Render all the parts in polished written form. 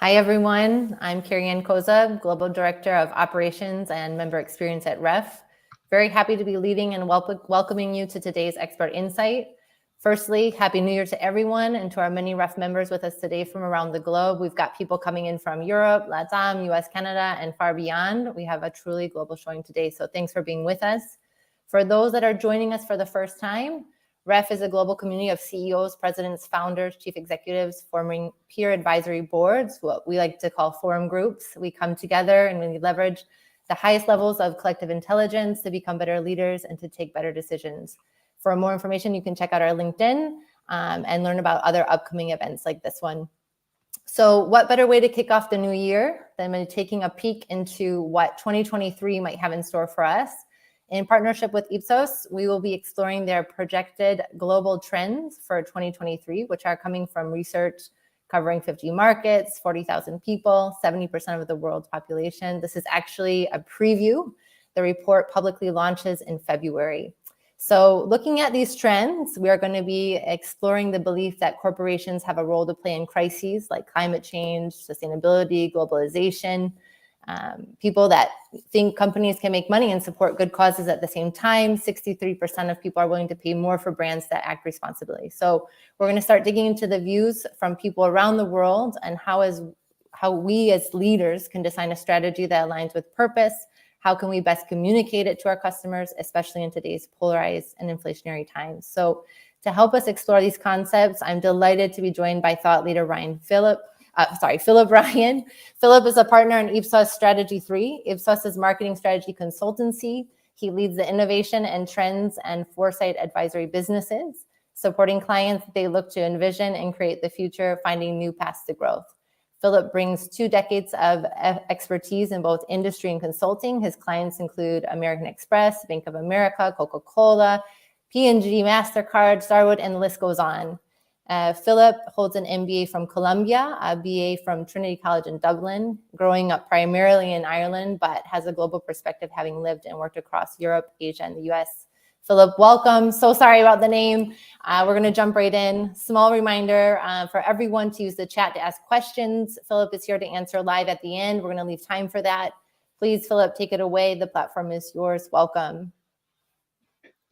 Hi, everyone. I'm Carrie-Ann Koza, Global Director of Operations and Member Experience at REF. Very happy to be leading and welcoming you to today's Expert Insight. Firstly, Happy New Year to everyone and to our many REF members with us today from around the globe. We've got people coming in from Europe, LATAM, US, Canada, and far beyond. We have a truly global showing today, so thanks for being with us. For those that are joining us for the first time, REF is a global community of CEOs, presidents, founders, chief executives, forming peer advisory boards, what we like to call forum groups. We come together and we leverage the highest levels of collective intelligence to become better leaders and to take better decisions. For more information, you can check out our LinkedIn and learn about other upcoming events like this one. So what better way to kick off the new year than taking a peek into what 2023 might have in store for us? In partnership with Ipsos, we will be exploring their projected global trends for 2023, which are coming from research covering 50 markets, 40,000 people, 70% of the world's population. This is actually a preview. The report publicly launches in February. So looking at these trends, we are going to be exploring the belief that corporations have a role to play in crises like climate change, sustainability, globalization. People that think companies can make money and support good causes at the same time. 63% of people are willing to pay more for brands that act responsibly. So we're going to start digging into the views from people around the world and how we as leaders can design a strategy that aligns with purpose. How can we best communicate it to our customers, especially in today's polarized and inflationary times? So to help us explore these concepts, I'm delighted to be joined by thought leader Philip Ryan. Philip is a partner in Ipsos Strategy 3. Ipsos is marketing strategy consultancy. He leads the innovation and trends and foresight advisory businesses, supporting clients that they look to envision and create the future, finding new paths to growth. Philip brings 2 decades of expertise in both industry and consulting. His clients include American Express, Bank of America, Coca-Cola, P&G, MasterCard, Starwood, and the list goes on. Philip holds an MBA from Columbia, a BA from Trinity College in Dublin, growing up primarily in Ireland, but has a global perspective having lived and worked across Europe, Asia, and the US. Philip, welcome. So sorry about the name. We're going to jump right in. Small reminder for everyone to use the chat to ask questions. Philip is here to answer live at the end. We're going to leave time for that. Please, Philip, take it away. The platform is yours. Welcome.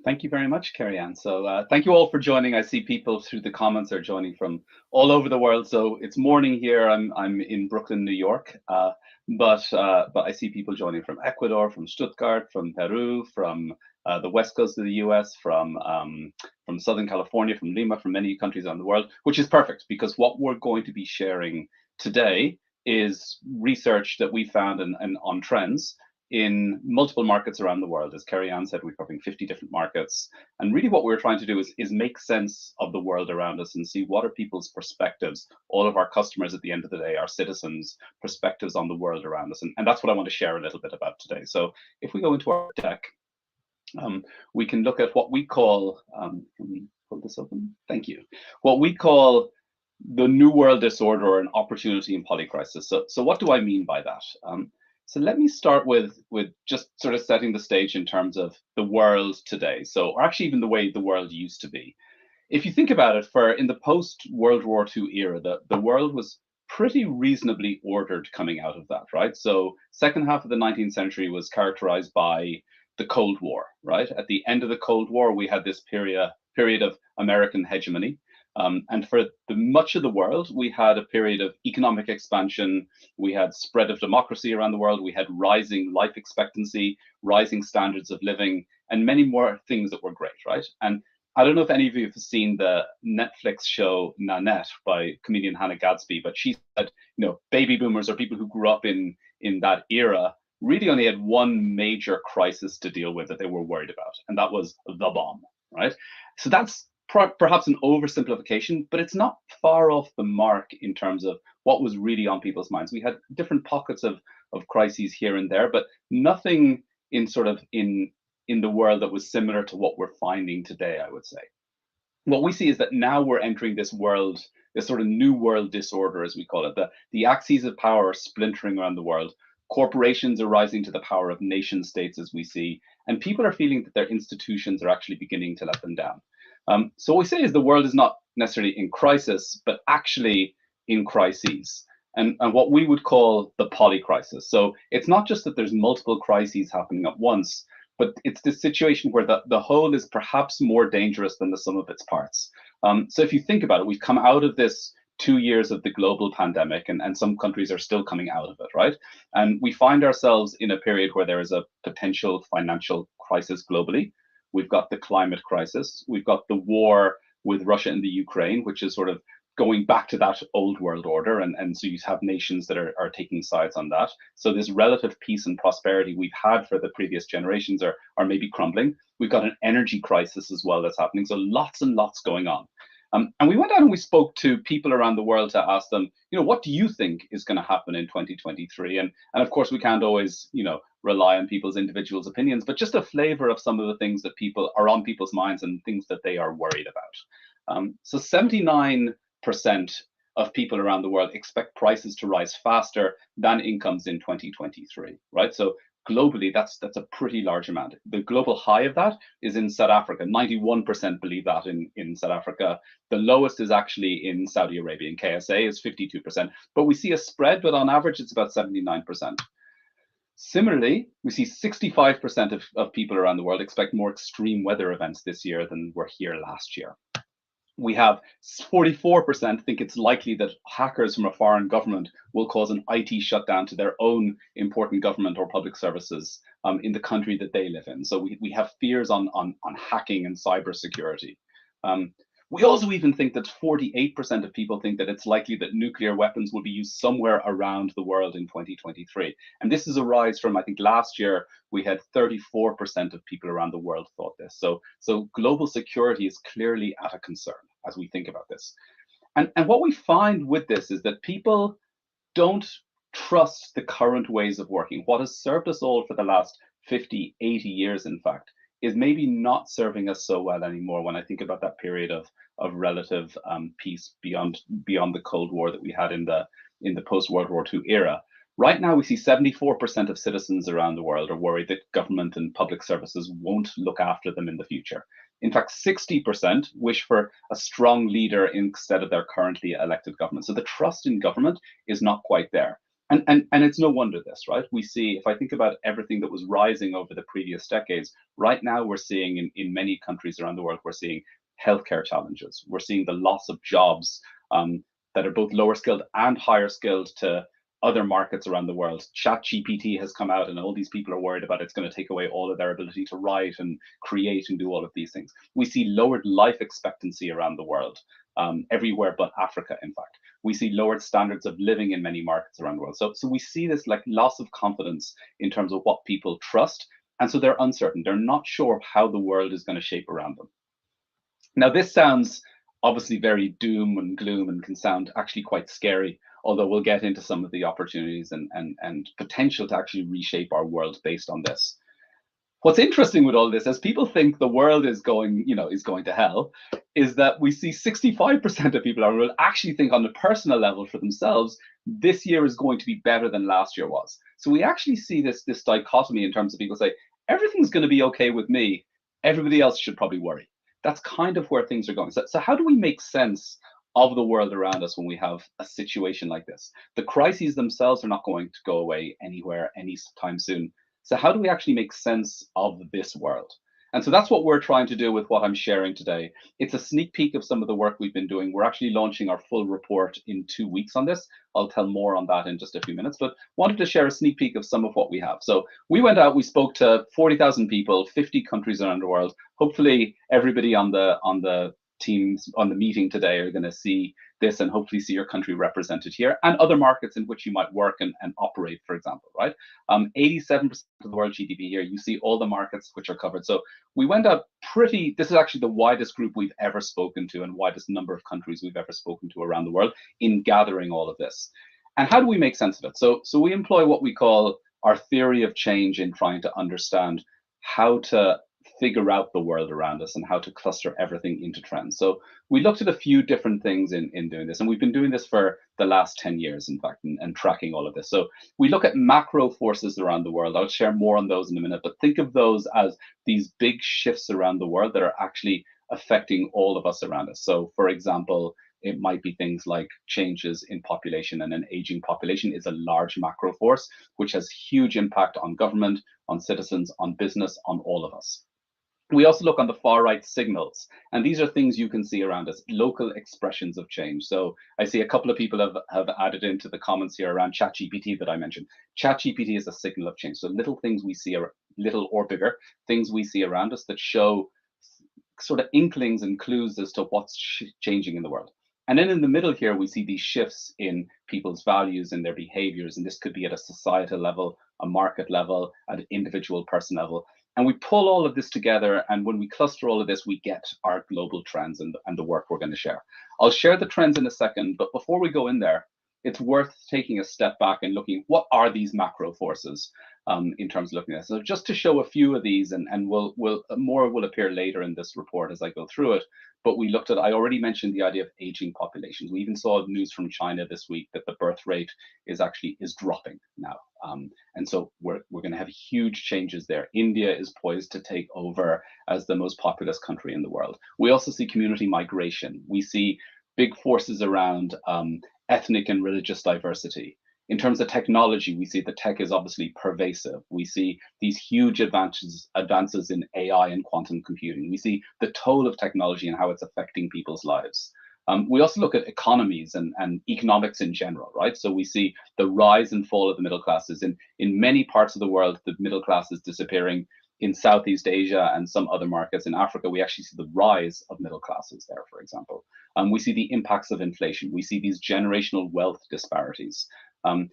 Thank you very much, Carrie-Ann. So thank you all for joining. I see people through the comments are joining from all over the world. So it's morning here. I'm in Brooklyn, New York, but I see people joining from Ecuador, from Stuttgart, from Peru, from the west coast of the US, from Southern California, from Lima, from many countries around the world, which is perfect because what we're going to be sharing today is research that we found and on trends in multiple markets around the world. As Carrie-Ann said, we're covering 50 different markets. And really what we're trying to do is make sense of the world around us and see what are people's perspectives, all of our customers at the end of the day, our citizens' perspectives on the world around us. And that's what I want to share a little bit about today. So if we go into our deck, we can look at what we call, can we pull this open? Thank you. What we call the New World Disorder or an opportunity in polycrisis. So what do I mean by that? So let me start with just sort of setting the stage in terms of the world today. So, or actually even the way the world used to be. If you think about it, in the post-World War II era, the world was pretty reasonably ordered coming out of that, right? So second half of the 19th century was characterized by the Cold War, right? At the end of the Cold War, we had this period of American hegemony. And for much of the world, we had a period of economic expansion. We had spread of democracy around the world. We had rising life expectancy, rising standards of living, and many more things that were great, right? And I don't know if any of you have seen the Netflix show Nanette by comedian Hannah Gadsby, but she said, baby boomers or people who grew up in that era really only had one major crisis to deal with that they were worried about, and that was the bomb, right? So that's perhaps an oversimplification, but it's not far off the mark in terms of what was really on people's minds. We had different pockets of crises here and there, but nothing in the world that was similar to what we're finding today, I would say. What we see is that now we're entering this world, this sort of new world disorder, as we call it. The axes of power are splintering around the world. Corporations are rising to the power of nation states, as we see, and people are feeling that their institutions are actually beginning to let them down. So what we say is the world is not necessarily in crisis, but actually in crises. and what we would call the polycrisis. So it's not just that there's multiple crises happening at once, but it's this situation where the whole is perhaps more dangerous than the sum of its parts. So if you think about it, we've come out of this 2 years of the global pandemic, and some countries are still coming out of it, right? And we find ourselves in a period where there is a potential financial crisis globally. We've got the climate crisis. We've got the war with Russia and the Ukraine, which is sort of going back to that old world order. And so you have nations that are taking sides on that. So this relative peace and prosperity we've had for the previous generations are maybe crumbling. We've got an energy crisis as well that's happening. So lots and lots going on. And we went out and we spoke to people around the world to ask them, what do you think is going to happen in 2023? And of course, we can't always, rely on people's individuals' opinions, but just a flavor of some of the things that people are on people's minds and things that they are worried about. So 79% of people around the world expect prices to rise faster than incomes in 2023, right? So globally, that's a pretty large amount. The global high of that is in South Africa. 91% believe that in South Africa. The lowest is actually in Saudi Arabia. In KSA is 52%. But we see a spread, but on average, it's about 79%. Similarly, we see 65% of people around the world expect more extreme weather events this year than were here last year. We have 44% think it's likely that hackers from a foreign government will cause an IT shutdown to their own important government or public services in the country that they live in. So we have fears on hacking and cybersecurity. We also even think that 48% of people think that it's likely that nuclear weapons will be used somewhere around the world in 2023. And this is a rise from, I think last year, we had 34% of people around the world thought this. So global security is clearly at a concern as we think about this. And what we find with this is that people don't trust the current ways of working. What has served us all for the last 50, 80 years, in fact, is maybe not serving us so well anymore when I think about that period of relative peace beyond the Cold War that we had in the post-World War II era. Right now, we see 74% of citizens around the world are worried that government and public services won't look after them in the future. In fact, 60% wish for a strong leader instead of their currently elected government. So the trust in government is not quite there. And it's no wonder this, right? We see, if I think about everything that was rising over the previous decades, right now we're seeing in many countries around the world, we're seeing healthcare challenges. We're seeing the loss of jobs that are both lower skilled and higher skilled to other markets around the world. ChatGPT has come out and all these people are worried about it's going to take away all of their ability to write and create and do all of these things. We see lowered life expectancy around the world, everywhere but Africa, in fact. We see lowered standards of living in many markets around the world. So we see this like loss of confidence in terms of what people trust. And so they're uncertain. They're not sure how the world is going to shape around them. Now, this sounds obviously very doom and gloom and can sound actually quite scary, although we'll get into some of the opportunities and potential to actually reshape our world based on this. What's interesting with all this, as people think the world is going to hell, is that we see 65% of people around the world actually think on a personal level for themselves, this year is going to be better than last year was. So we actually see this dichotomy in terms of people say, everything's going to be okay with me, everybody else should probably worry. That's kind of where things are going. So how do we make sense of the world around us when we have a situation like this? The crises themselves are not going to go away anywhere anytime soon. So how do we actually make sense of this world? And so that's what we're trying to do with what I'm sharing today. It's a sneak peek of some of the work we've been doing. We're actually launching our full report in 2 weeks on this. I'll tell more on that in just a few minutes, but wanted to share a sneak peek of some of what we have. So we went out, we spoke to 40,000 people, 50 countries around the world. Hopefully everybody on the teams on the meeting today are going to see this and hopefully see your country represented here and other markets in which you might work and operate, for example, right? 87% of the world GDP here, you see all the markets which are covered. So we went out this is actually the widest group we've ever spoken to and widest number of countries we've ever spoken to around the world in gathering all of this. And how do we make sense of it? So we employ what we call our theory of change in trying to understand how to figure out the world around us and how to cluster everything into trends. So we looked at a few different things in doing this, and we've been doing this for the last 10 years, in fact, and tracking all of this. So we look at macro forces around the world. I'll share more on those in a minute, but think of those as these big shifts around the world that are actually affecting all of us around us. So for example, it might be things like changes in population, and an aging population is a large macro force, which has huge impact on government, on citizens, on business, on all of us. We also look on the far right signals, and these are things you can see around us, local expressions of change. So I see a couple of people have added into the comments here around ChatGPT that I mentioned. ChatGPT is a signal of change. So little things we see, are little or bigger, things we see around us that show sort of inklings and clues as to what's changing in the world. And then in the middle here, we see these shifts in people's values and their behaviors. And this could be at a societal level, a market level, at an individual person level. And we pull all of this together. And when we cluster all of this, we get our global trends and the work we're going to share. I'll share the trends in a second. But before we go in there, it's worth taking a step back and looking, what are these macro forces in terms of looking at this? So just to show a few of these, and more will appear later in this report as I go through it. But we looked at, I already mentioned the idea of aging populations. We even saw news from China this week that the birth rate is dropping now. And so we're going to have huge changes there. India is poised to take over as the most populous country in the world. We also see community migration. We see big forces around ethnic and religious diversity. In terms of technology, we see that tech is obviously pervasive. We see these huge advances in AI and quantum computing. We see the toll of technology and how it's affecting people's lives. We also look at economies and economics in general, right? So we see the rise and fall of the middle classes. In many parts of the world, the middle class is disappearing. In Southeast Asia and some other markets in Africa, we actually see the rise of middle classes there, for example. We see the impacts of inflation. We see these generational wealth disparities.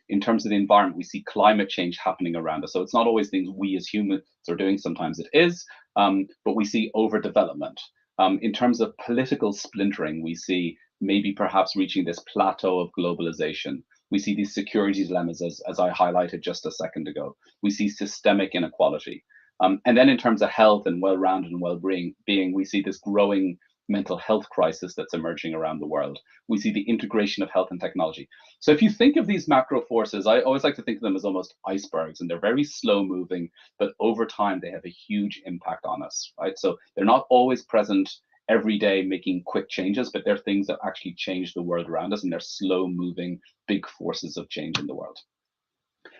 In terms of the environment, we see climate change happening around us. So it's not always things we as humans are doing. Sometimes it is, but we see overdevelopment. In terms of political splintering, we see maybe perhaps reaching this plateau of globalization. We see these security dilemmas, as I highlighted just a second ago. We see systemic inequality. And then in terms of health and well-rounded and well-being, we see this growing mental health crisis that's emerging around the world. We see the integration of health and technology. So if you think of these macro forces, I always like to think of them as almost icebergs, and they're very slow moving, but over time they have a huge impact on us, right? So they're not always present every day making quick changes, but they're things that actually change the world around us, and they're slow moving big forces of change in the world.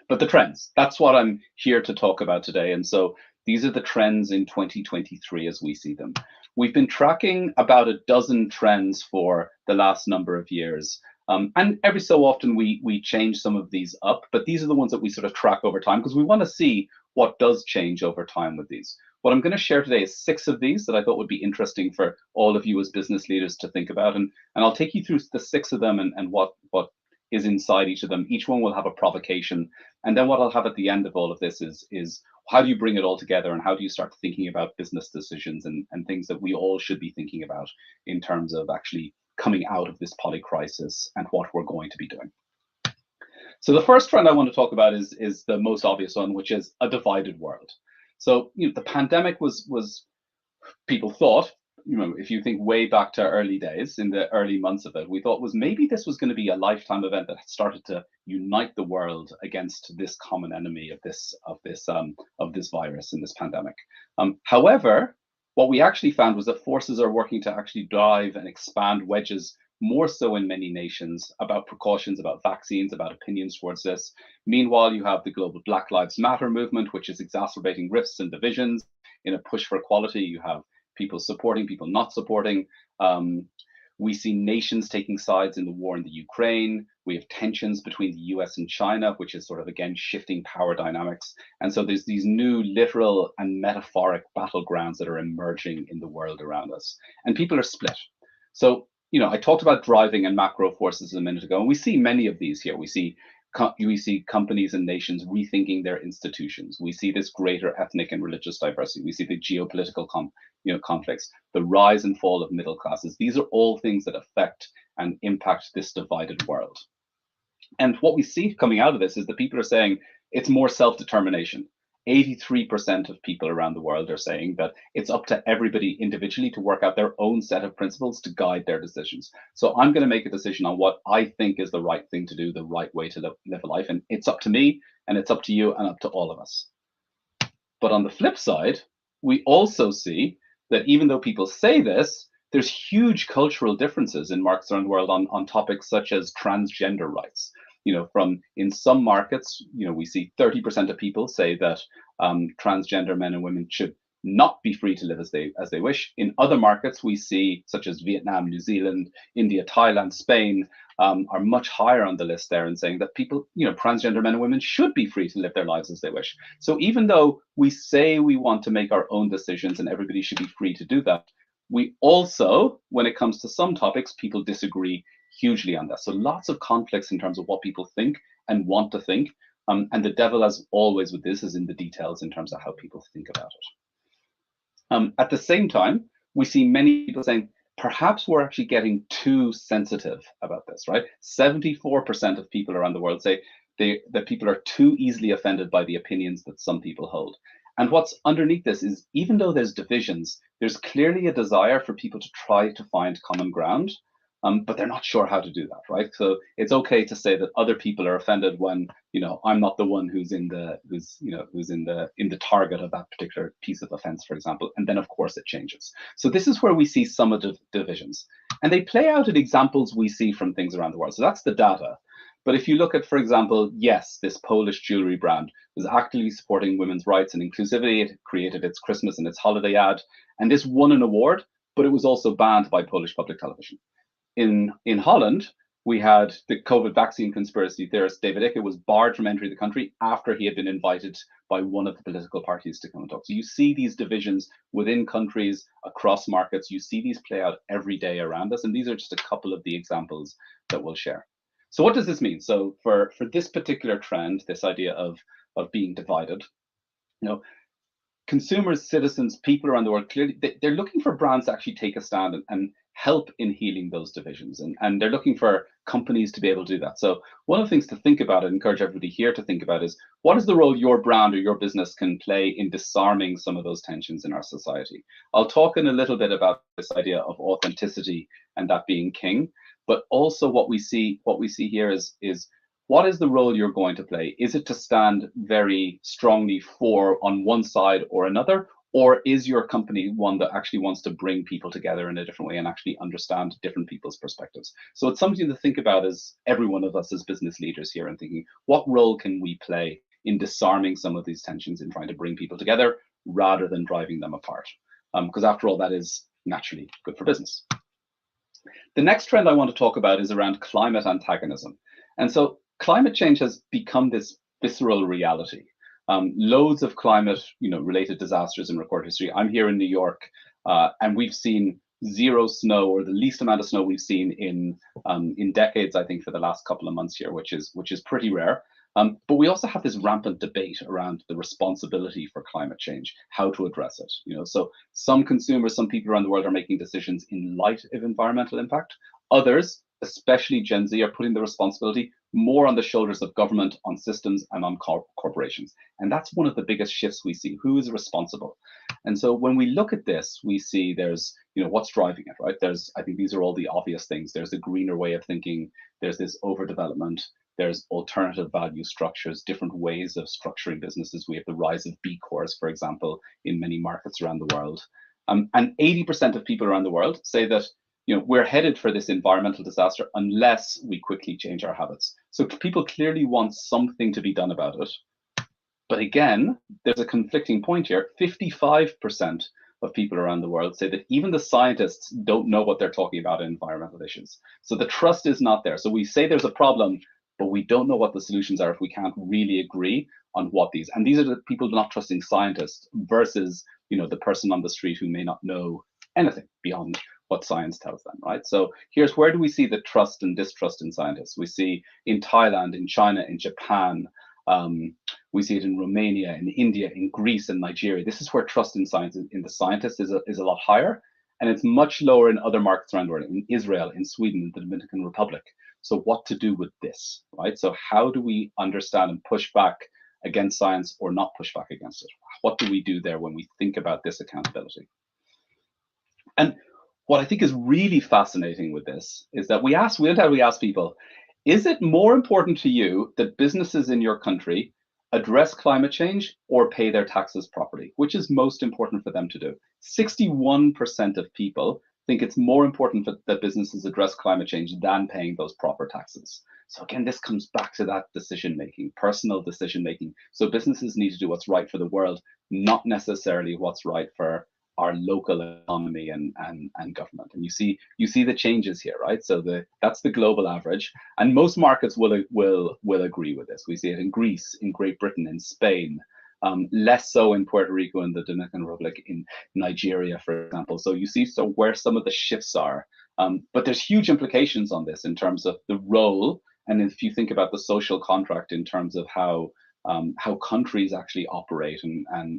But the trends, that's what I'm here to talk about today. And so these are the trends in 2023 as we see them. We've been tracking about a dozen trends for the last number of years. And every so often we change some of these up, but these are the ones that we sort of track over time because we want to see what does change over time with these. What I'm going to share today is 6 of these that I thought would be interesting for all of you as business leaders to think about. And I'll take you through the 6 of them and what is inside each of them. Each one will have a provocation. And then what I'll have at the end of all of this is how do you bring it all together, and how do you start thinking about business decisions and things that we all should be thinking about in terms of actually coming out of this poly crisis and what we're going to be doing. So the first trend I want to talk about is the most obvious one, which is a divided world. So the pandemic was people thought, if you think way back to early days, in the early months of it, we thought was maybe this was going to be a lifetime event that started to unite the world against this common enemy of this virus and this pandemic. However, what we actually found was that forces are working to actually drive and expand wedges more so in many nations about precautions, about vaccines, about opinions towards this. Meanwhile, you have the global Black Lives Matter movement, which is exacerbating rifts and divisions. In a push for equality, you have people supporting, people not supporting. We see nations taking sides in the war in the Ukraine. We have tensions between the US and China, which is sort of, again, shifting power dynamics. And so there's these new literal and metaphoric battlegrounds that are emerging in the world around us. And people are split. So, I talked about driving and macro forces a minute ago, and we see many of these here. We see companies and nations rethinking their institutions. We see this greater ethnic and religious diversity. We see the geopolitical conflicts, the rise and fall of middle classes. These are all things that affect and impact this divided world. And what we see coming out of this is that people are saying it's more self-determination. 83% of people around the world are saying that it's up to everybody individually to work out their own set of principles to guide their decisions. So I'm going to make a decision on what I think is the right thing to do, the right way to live a life. And it's up to me, and it's up to you, and up to all of us. But on the flip side, we also see that even though people say this, there's huge cultural differences in markets around the world on topics such as transgender rights. From in some markets, we see 30% of people say that transgender men and women should not be free to live as they wish. In other markets, we see, such as Vietnam, New Zealand, India, Thailand, Spain, are much higher on the list there, and saying that people, transgender men and women should be free to live their lives as they wish. So even though we say we want to make our own decisions and everybody should be free to do that, we also, when it comes to some topics, people disagree hugely on that. So lots of conflicts in terms of what people think and want to think. And the devil, as always with this, is in the details in terms of how people think about it. At the same time, we see many people saying, perhaps we're actually getting too sensitive about this, right? 74% of people around the world say that people are too easily offended by the opinions that some people hold. And what's underneath this is, even though there's divisions, there's clearly a desire for people to try to find common ground, but they're not sure how to do that, right? So it's okay to say that other people are offended when, I'm not the one who's in the target of that particular piece of offense, for example. And then of course it changes. So this is where we see some of the divisions, and they play out in examples we see from things around the world. So that's the data. But if you look at, for example, Yes, this Polish jewelry brand was actively supporting women's rights and inclusivity. It created its Christmas and its holiday ad, and this won an award, but it was also banned by Polish public television. In Holland, we had the COVID vaccine conspiracy theorist David Icke was barred from entering the country after he had been invited by one of the political parties to come and talk. So you see these divisions within countries, across markets. You see these play out every day around us, and these are just a couple of the examples that we'll share. So what does this mean? So for this particular trend, this idea of being divided, consumers, citizens, people around the world, clearly they're looking for brands to actually take a stand and help in healing those divisions. And they're looking for companies to be able to do that. So one of the things to think about and encourage everybody here to think about is, what is the role your brand or your business can play in disarming some of those tensions in our society? I'll talk in a little bit about this idea of authenticity and that being king, but also what we see here is what is the role you're going to play? Is it to stand very strongly for on one side or another? Or is your company one that actually wants to bring people together in a different way and actually understand different people's perspectives? So it's something to think about as every one of us as business leaders here, and thinking, what role can we play in disarming some of these tensions, in trying to bring people together rather than driving them apart? Because after all, that is naturally good for business. The next trend I want to talk about is around climate antagonism. And so climate change has become this visceral reality. Loads of climate, related disasters in recorded history. I'm here in New York, and we've seen zero snow, or the least amount of snow we've seen in decades, I think, for the last couple of months here, which is pretty rare. But we also have this rampant debate around the responsibility for climate change, how to address it. So some consumers, some people around the world are making decisions in light of environmental impact. Others, especially Gen Z, are putting the responsibility more on the shoulders of government, on systems, and on corporations. And that's one of the biggest shifts we see. Who is responsible? And so when we look at this, we see there's, what's driving it, right? I think these are all the obvious things. There's a greener way of thinking. There's this overdevelopment. There's alternative value structures, different ways of structuring businesses. We have the rise of B Corps, for example, in many markets around the world. And 80% of people around the world say that we're headed for this environmental disaster unless we quickly change our habits. So people clearly want something to be done about it. But again, there's a conflicting point here. 55% of people around the world say that even the scientists don't know what they're talking about in environmental issues. So the trust is not there. So we say there's a problem, but we don't know what the solutions are if we can't really agree on what these. And these are the people not trusting scientists versus, the person on the street who may not know anything beyond what science tells them, right? So here's where do we see the trust and distrust in scientists? We see in Thailand, in China, in Japan, we see it in Romania, in India, in Greece, and Nigeria. This is where trust in science, in the scientists, is a lot higher, and it's much lower in other markets around the world, in Israel, in Sweden, in the Dominican Republic. So what to do with this, right? So how do we understand and push back against science, or not push back against it? What do we do there when we think about this accountability? And what I think is really fascinating with this is that we ask people, is it more important to you that businesses in your country address climate change or pay their taxes properly? Which is most important for them to do? 61% of people think it's more important that businesses address climate change than paying those proper taxes. So again, this comes back to that decision making, personal decision making. So businesses need to do what's right for the world, not necessarily what's right for our local economy and government. And you see the changes here, right? So that's the global average, and most markets will agree with this. We see it in Greece, in Great Britain, in Spain. Less so in Puerto Rico and the Dominican Republic, in Nigeria, for example. So you see where some of the shifts are. But there's huge implications on this in terms of the role, and if you think about the social contract in terms of how countries actually operate and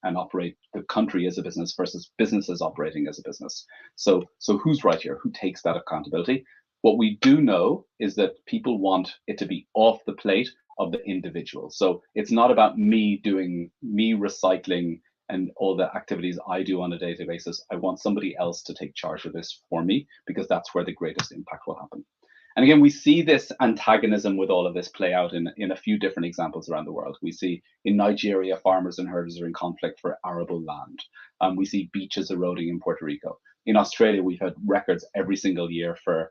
operate the country as a business versus businesses operating as a business. So who's right here? Who takes that accountability? What we do know is that people want it to be off the plate of the individual. So it's not about me recycling and all the activities I do on a daily basis. I want somebody else to take charge of this for me, because that's where the greatest impact will happen. And again, we see this antagonism with all of this play out in a few different examples around the world. We see in Nigeria, farmers and herders are in conflict for arable land. We see beaches eroding in Puerto Rico. In Australia, we've had records every single year for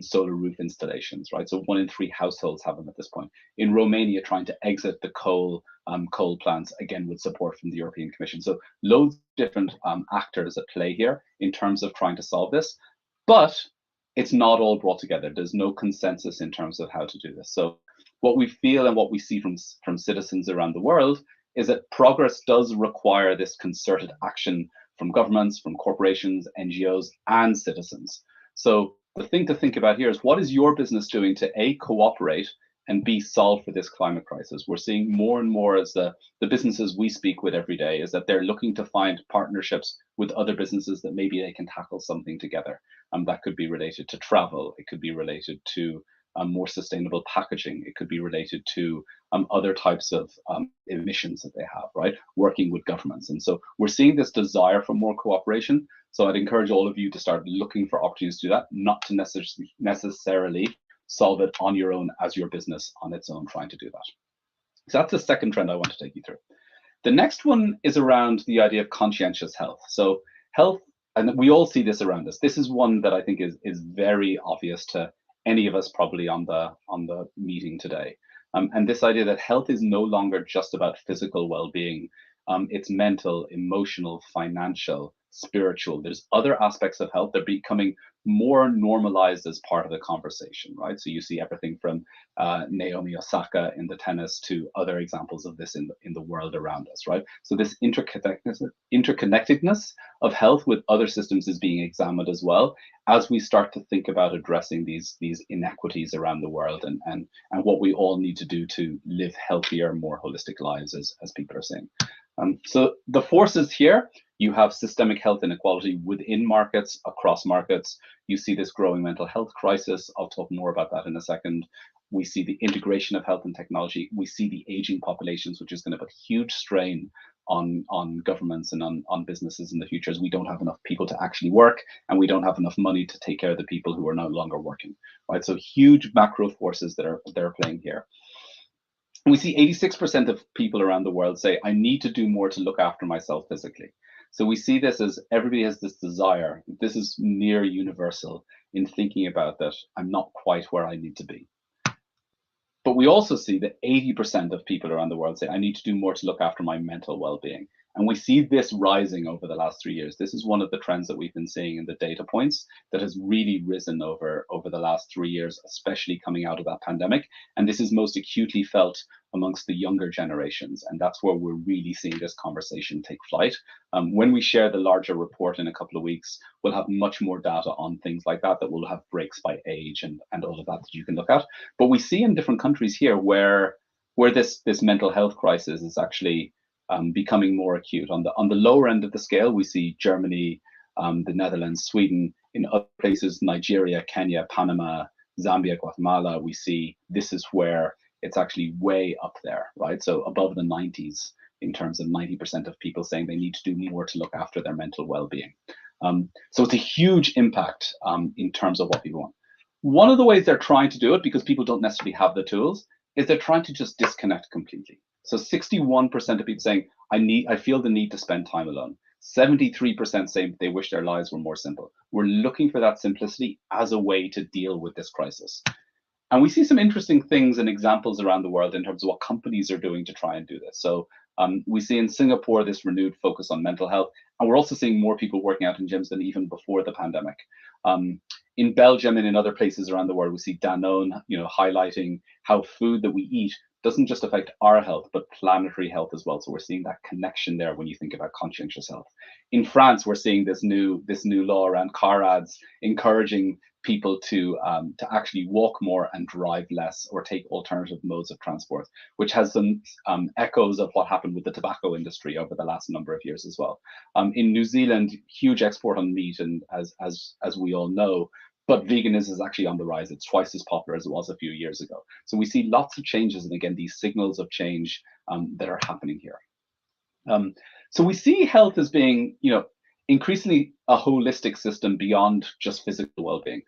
solar roof installations, right? So 1 in 3 households have them at this point. In Romania, trying to exit the coal plants, again with support from the European Commission. So loads of different actors at play here in terms of trying to solve this, but it's not all brought together. There's no consensus in terms of how to do this. So what we feel and what we see from citizens around the world is that progress does require this concerted action from governments, from corporations, NGOs, and citizens. So the thing to think about here is, what is your business doing to A, cooperate, and B, solve for this climate crisis? We're seeing more and more as the businesses we speak with every day is that they're looking to find partnerships with other businesses that maybe they can tackle something together. That could be related to travel. It could be related to more sustainable packaging. It could be related to other types of emissions that they have, right? Working with governments. And so we're seeing this desire for more cooperation. So I'd encourage all of you to start looking for opportunities to do that, not to necessarily solve it on your own as your business on its own trying to do that. So that's the second trend I want to take you through. The next one is around the idea of conscientious health. So health, and we all see this around us. This is one that I think is very obvious to any of us probably on the meeting today. And this idea that health is no longer just about physical well-being. It's mental, emotional, financial, spiritual. There's other aspects of health that are becoming more normalized as part of the conversation, right? So you see everything from Naomi Osaka in the tennis to other examples of this in the world around us, right? So this interconnectedness of health with other systems is being examined as well as we start to think about addressing these inequities around the world and what we all need to do to live healthier, more holistic lives, as people are saying. So the forces here, you have systemic health inequality within markets, across markets. You see this growing mental health crisis. I'll talk more about that in a second. We see the integration of health and technology. We see the aging populations, which is going to put huge strain on governments and on businesses in the future, as we don't have enough people to actually work, and we don't have enough money to take care of the people who are no longer working, right? So huge macro forces that are playing here. We see 86% of people around the world say, I need to do more to look after myself physically. So we see this as everybody has this desire. This is near universal in thinking about that I'm not quite where I need to be. But we also see that 80% of people around the world say, I need to do more to look after my mental well-being. And we see this rising over the last 3 years. This is one of the trends that we've been seeing in the data points that has really risen over the last 3 years, especially coming out of that pandemic. And this is most acutely felt amongst the younger generations. And that's where we're really seeing this conversation take flight. When we share the larger report in a couple of weeks, we'll have much more data on things like that will have breaks by age and all of that you can look at. But we see in different countries here where this mental health crisis is actually becoming more acute. On the lower end of the scale, we see Germany, the Netherlands, Sweden. In other places, Nigeria, Kenya, Panama, Zambia, Guatemala, we see this is where it's actually way up there, right? So above the 90s in terms of 90% of people saying they need to do more to look after their mental well-being. So it's a huge impact in terms of what people want. One of the ways they're trying to do it, because people don't necessarily have the tools, is they're trying to just disconnect completely. So 61% of people saying, I feel the need to spend time alone. 73% say they wish their lives were more simple. We're looking for that simplicity as a way to deal with this crisis. And we see some interesting things and examples around the world in terms of what companies are doing to try and do this. So we see in Singapore this renewed focus on mental health, and we're also seeing more people working out in gyms than even before the pandemic. In Belgium and in other places around the world, we see Danone, highlighting how food that we eat doesn't just affect our health, but planetary health as well. So we're seeing that connection there when you think about conscientious health. In France, we're seeing this new law around car ads encouraging people to actually walk more and drive less or take alternative modes of transport, which has some echoes of what happened with the tobacco industry over the last number of years as well. In New Zealand, huge export on meat, and as we all know, but veganism is actually on the rise. It's twice as popular as it was a few years ago. So we see lots of changes, and again, these signals of change that are happening here. So we see health as being, increasingly a holistic system beyond just physical well-being.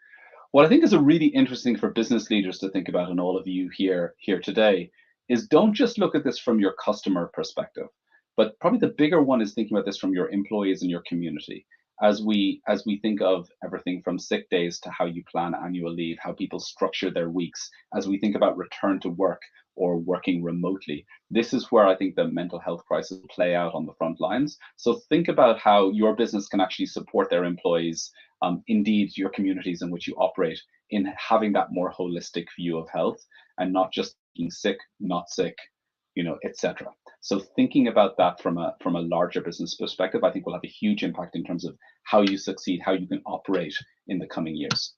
What I think is a really interesting for business leaders to think about, and all of you here today, is don't just look at this from your customer perspective, but probably the bigger one is thinking about this from your employees and your community. As we think of everything from sick days to how you plan annual leave, how people structure their weeks, as we think about return to work or working remotely, this is where I think the mental health crisis will play out on the front lines. So think about how your business can actually support their employees, indeed your communities in which you operate, in having that more holistic view of health and not just being sick, not sick, etc. So thinking about that from a larger business perspective, I think will have a huge impact in terms of how you succeed, how you can operate in the coming years.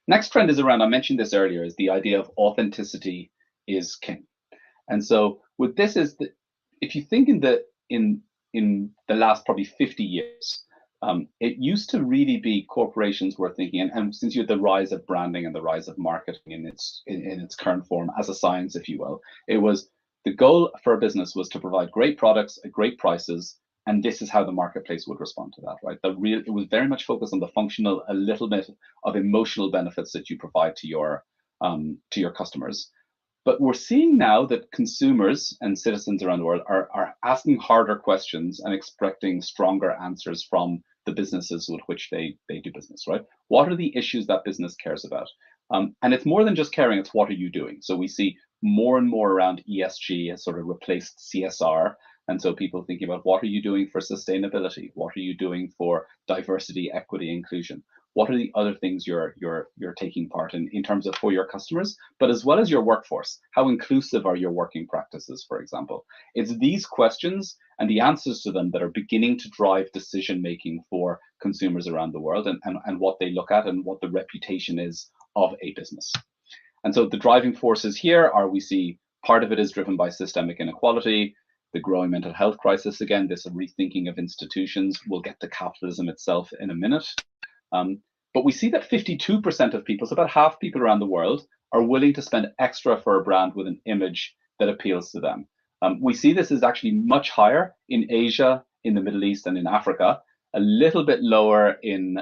Next trend is around, I mentioned this earlier, is the idea of authenticity is king. And so with this is that if you think in the last probably 50 years, it used to really be corporations were thinking, and since you had the rise of branding and the rise of marketing in its current form as a science, if you will, it was the goal for a business was to provide great products at great prices, and this is how the marketplace would respond to that, right? It was very much focused on the functional, a little bit of emotional benefits that you provide to your customers. But we're seeing now that consumers and citizens around the world are asking harder questions and expecting stronger answers from the businesses with which they do business, right? What are the issues that business cares about? And it's more than just caring, it's what are you doing? So we see more and more around ESG has sort of replaced CSR. And so people thinking about what are you doing for sustainability? What are you doing for diversity, equity, inclusion? What are the other things you're taking part in terms of for your customers, but as well as your workforce? How inclusive are your working practices, for example? It's these questions and the answers to them that are beginning to drive decision making for consumers around the world, and what they look at and what the reputation is of a business. And so the driving forces here are, we see part of it is driven by systemic inequality, the growing mental health crisis, again, this rethinking of institutions. We'll get to capitalism itself in a minute. But we see that 52% of people, so about half people around the world, are willing to spend extra for a brand with an image that appeals to them. We see this is actually much higher in Asia, in the Middle East, and in Africa, a little bit lower in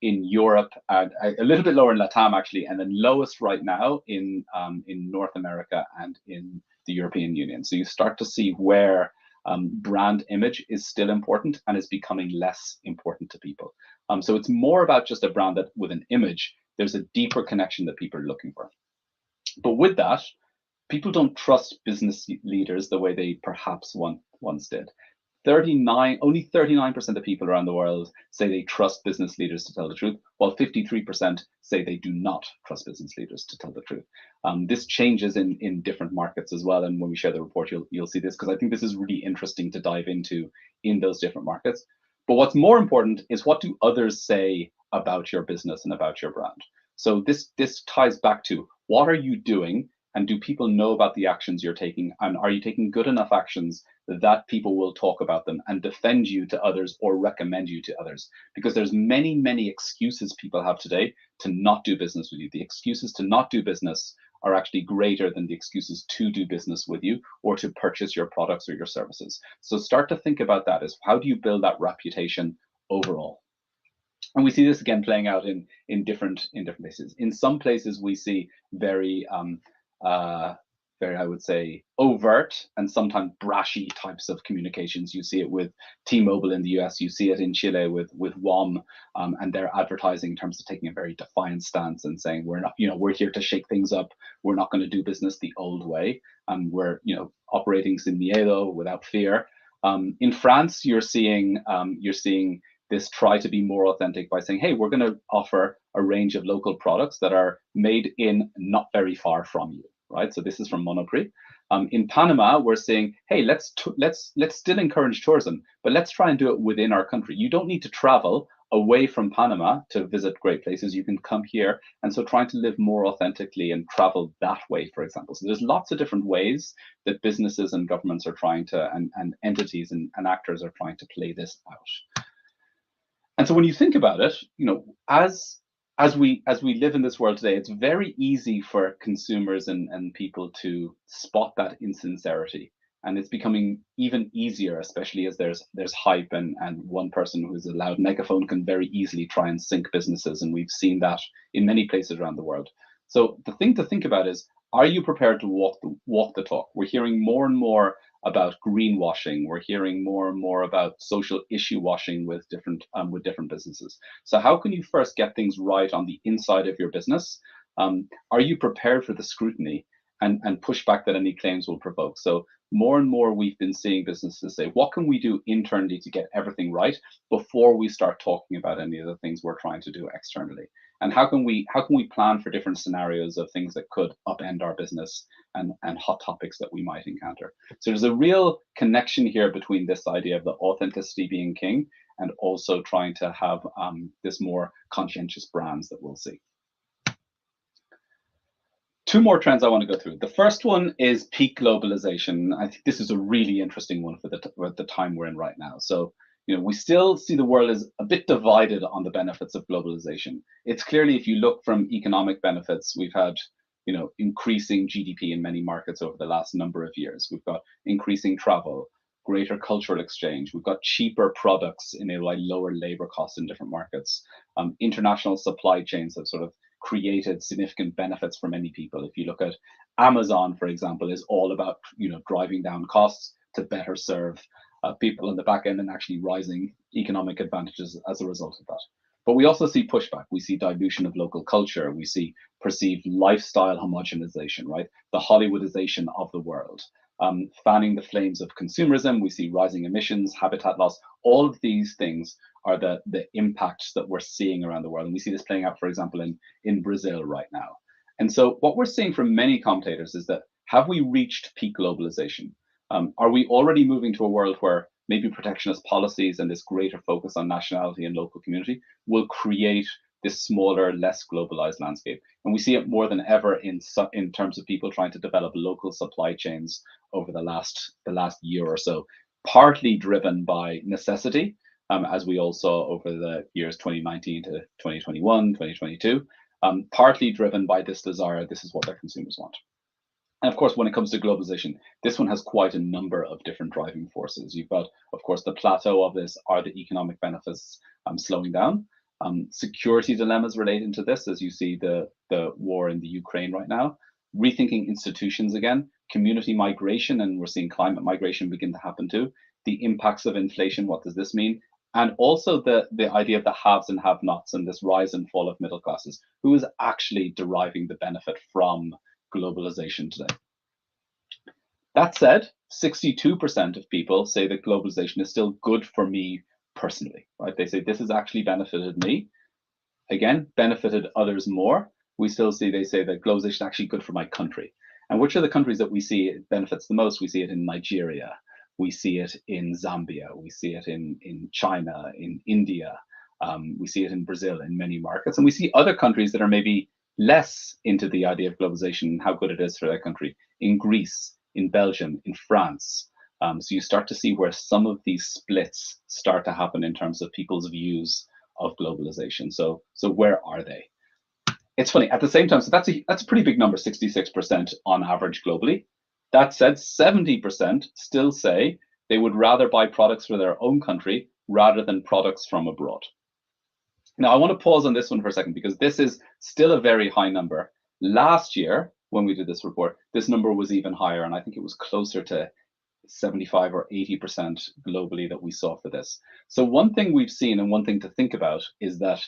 Europe, and a little bit lower in Latam actually, and then lowest right now in North America and in the European Union. So you start to see where brand image is still important and is becoming less important to people. So it's more about just a brand that with an image, there's a deeper connection that people are looking for. But with that, people don't trust business leaders the way they perhaps once did. Only 39% of people around the world say they trust business leaders to tell the truth, while 53% say they do not trust business leaders to tell the truth. This changes in different markets as well, and when we share the report, you'll see this, because I think this is really interesting to dive into in those different markets. But what's more important is, what do others say about your business and about your brand? So this ties back to, what are you doing? And do people know about the actions you're taking? And are you taking good enough actions that people will talk about them and defend you to others or recommend you to others? Because there's many, many excuses people have today to not do business with you. The excuses to not do business are actually greater than the excuses to do business with you or to purchase your products or your services. So start to think about that, as how do you build that reputation overall? And we see this again playing out in different places. In some places we see very I would say, overt and sometimes brashy types of communications. You see it with T-Mobile in the US, you see it in Chile with WOM, and their advertising in terms of taking a very defiant stance and saying, we're not, we're here to shake things up. We're not going to do business the old way. We're, operating sin miedo, without fear. In France, you're seeing this try to be more authentic by saying, hey, we're going to offer a range of local products that are made in not very far from you, right? So this is from Monoprix. In Panama, we're saying, hey, let's still encourage tourism, but let's try and do it within our country. You don't need to travel away from Panama to visit great places. You can come here. And so trying to live more authentically and travel that way, for example. So there's lots of different ways that businesses and governments are trying to, and entities and actors are trying to play this out. And so when you think about it, as we live in this world today, it's very easy for consumers and people to spot that insincerity. And it's becoming even easier, especially as there's hype and one person who's a loud megaphone can very easily try and sink businesses. And we've seen that in many places around the world. So the thing to think about is, are you prepared to walk the talk? We're hearing more and more about greenwashing. We're hearing more and more about social issue washing with different businesses. So how can you first get things right on the inside of your business? Are you prepared for the scrutiny and pushback that any claims will provoke? So more and more we've been seeing businesses say, what can we do internally to get everything right before we start talking about any of the things we're trying to do externally? And how can we plan for different scenarios of things that could upend our business and hot topics that we might encounter? So there's a real connection here between this idea of the authenticity being king and also trying to have this more conscientious brands that we'll see. Two more trends I want to go through. The first one is peak globalization. I think this is a really interesting one for the time we're in right now. So, we still see the world as a bit divided on the benefits of globalization. It's clearly, if you look from economic benefits, we've had, increasing GDP in many markets over the last number of years. We've got increasing travel, greater cultural exchange. We've got cheaper products in a lower labor costs in different markets. International supply chains have sort of created significant benefits for many people. If you look at Amazon, for example, is all about driving down costs to better serve people on the back end and actually rising economic advantages as a result of that. But we also see pushback. We see dilution of local culture. We see perceived lifestyle homogenization, right? The Hollywoodization of the world. Fanning the flames of consumerism. We see rising emissions, habitat loss. All of these things are the impacts that we're seeing around the world. And we see this playing out, for example, in Brazil right now. And so what we're seeing from many commentators is that, have we reached peak globalization? Are we already moving to a world where maybe protectionist policies and this greater focus on nationality and local community will create this smaller, less globalized landscape? And we see it more than ever in terms of people trying to develop local supply chains over the last year or so, partly driven by necessity, as we all saw over the years 2019 to 2021, 2022, partly driven by this desire, this is what their consumers want. And of course, when it comes to globalization, this one has quite a number of different driving forces. You've got, of course, the plateau of this are the economic benefits slowing down. Security dilemmas relating to this, as you see the war in the Ukraine right now. Rethinking institutions again, community migration, and we're seeing climate migration begin to happen too. The impacts of inflation, what does this mean? And also the idea of the haves and have-nots and this rise and fall of middle classes. Who is actually deriving the benefit from globalization today? That said, 62% of people say that globalization is still good for me personally, right? They say this has actually benefited me. Again, benefited others more. We still see, they say that globalization is actually good for my country. And which are the countries that we see it benefits the most? We see it in Nigeria. We see it in Zambia. We see it in China, in India. We see it in Brazil, in many markets. And we see other countries that are maybe less into the idea of globalization and how good it is for their country, in Greece, in Belgium, in France. So you start to see where some of these splits start to happen in terms of people's views of globalization. So where are they? It's funny, at the same time, so that's a pretty big number, 66% on average globally. That said, 70% still say they would rather buy products for their own country rather than products from abroad. Now, I want to pause on this one for a second because this is still a very high number. Last year, when we did this report, this number was even higher, and I think it was closer to 75 or 80% globally that we saw for this. So one thing we've seen, and one thing to think about, is that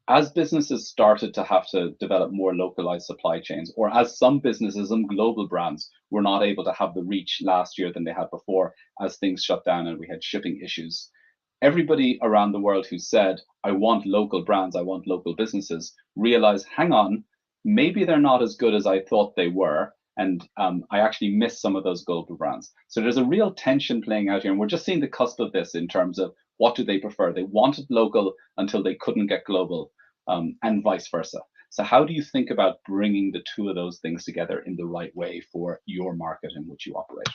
as businesses started to have to develop more localized supply chains, or as some businesses and global brands were not able to have the reach last year than they had before, as things shut down and we had shipping issues, everybody around the world who said, I want local brands, I want local businesses, realized, hang on, maybe they're not as good as I thought they were. And I actually miss some of those global brands. So there's a real tension playing out here. And we're just seeing the cusp of this in terms of what do they prefer? They wanted local until they couldn't get global, and vice versa. So how do you think about bringing the two of those things together in the right way for your market in which you operate?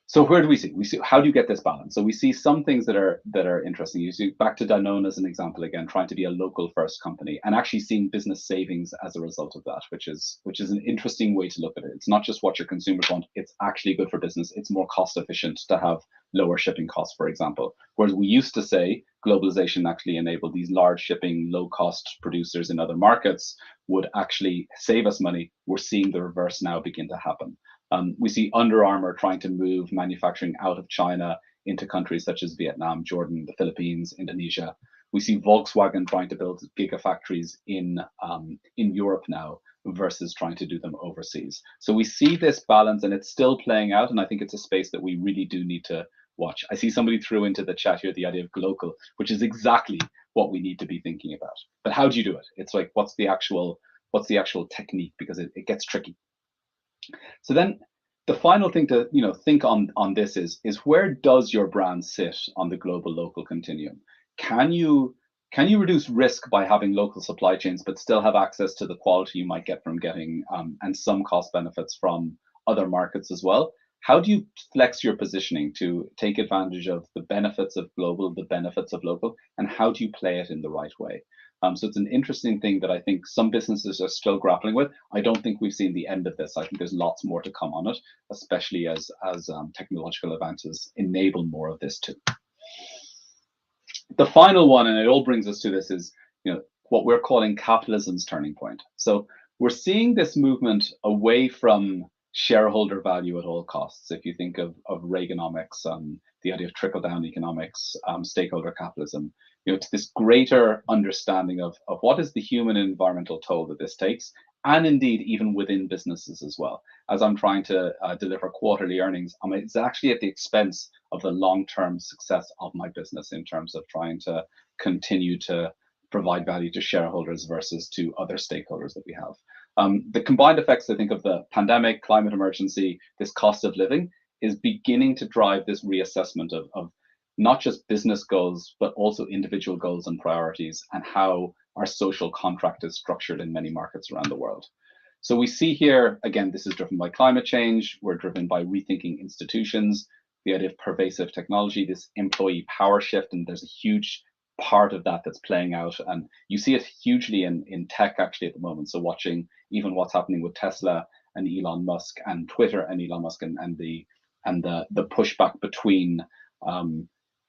So where do we see? We see, how do you get this balance? So we see some things that are interesting. You see, back to Danone as an example again, trying to be a local first company and actually seeing business savings as a result of that, which is an interesting way to look at it. It's not just what your consumers want; it's actually good for business. It's more cost efficient to have lower shipping costs, for example. Whereas we used to say globalization actually enabled these large shipping, low cost producers in other markets would actually save us money. We're seeing the reverse now begin to happen. We see Under Armour trying to move manufacturing out of China into countries such as Vietnam, Jordan, the Philippines, Indonesia. We see Volkswagen trying to build gigafactories in Europe now versus trying to do them overseas. So we see this balance, and it's still playing out. And I think it's a space that we really do need to watch. I see somebody threw into the chat here the idea of glocal, which is exactly what we need to be thinking about. But how do you do it? It's like, what's the actual technique? Because it gets tricky. So then the final thing to think on this is where does your brand sit on the global local continuum? Can you reduce risk by having local supply chains but still have access to the quality you might get from getting and some cost benefits from other markets as well? How do you flex your positioning to take advantage of the benefits of global, the benefits of local, and how do you play it in the right way? So it's an interesting thing that I think some businesses are still grappling with. I don't think we've seen the end of this. I think there's lots more to come on it, especially as technological advances enable more of this too. The final one, and it all brings us to this, is what we're calling capitalism's turning point. So we're seeing this movement away from shareholder value at all costs. If you think of Reaganomics, the idea of trickle-down economics, stakeholder capitalism, to this greater understanding of what is the human and environmental toll that this takes, and indeed even within businesses as well. As I'm trying to deliver quarterly earnings, it's actually at the expense of the long-term success of my business in terms of trying to continue to provide value to shareholders versus to other stakeholders that we have. The combined effects, I think, of the pandemic, climate emergency, this cost of living is beginning to drive this reassessment of not just business goals, but also individual goals and priorities and how our social contract is structured in many markets around the world. So we see here, again, this is driven by climate change. We're driven by rethinking institutions, the idea of pervasive technology, this employee power shift, and there's a huge part of that that's playing out. And you see it hugely in tech actually at the moment. So watching even what's happening with Tesla and Elon Musk and Twitter and Elon Musk and the pushback between